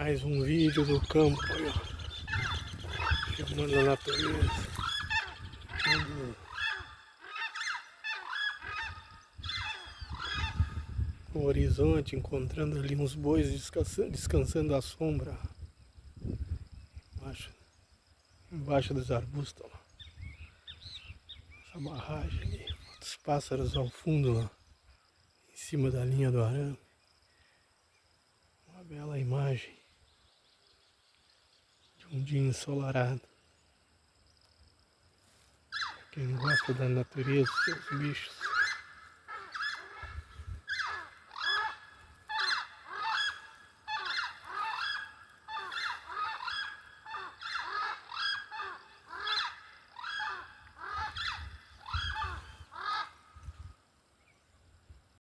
Mais um vídeo do campo aí, ó. Filmando a natureza. Tudo no horizonte, encontrando ali uns bois descansando à sombra. Embaixo dos arbustos lá. Essa barragem ali. Os pássaros ao fundo lá. Em cima da linha do arame. Uma bela imagem de um dia ensolarado. Quem gosta da natureza, seus bichos.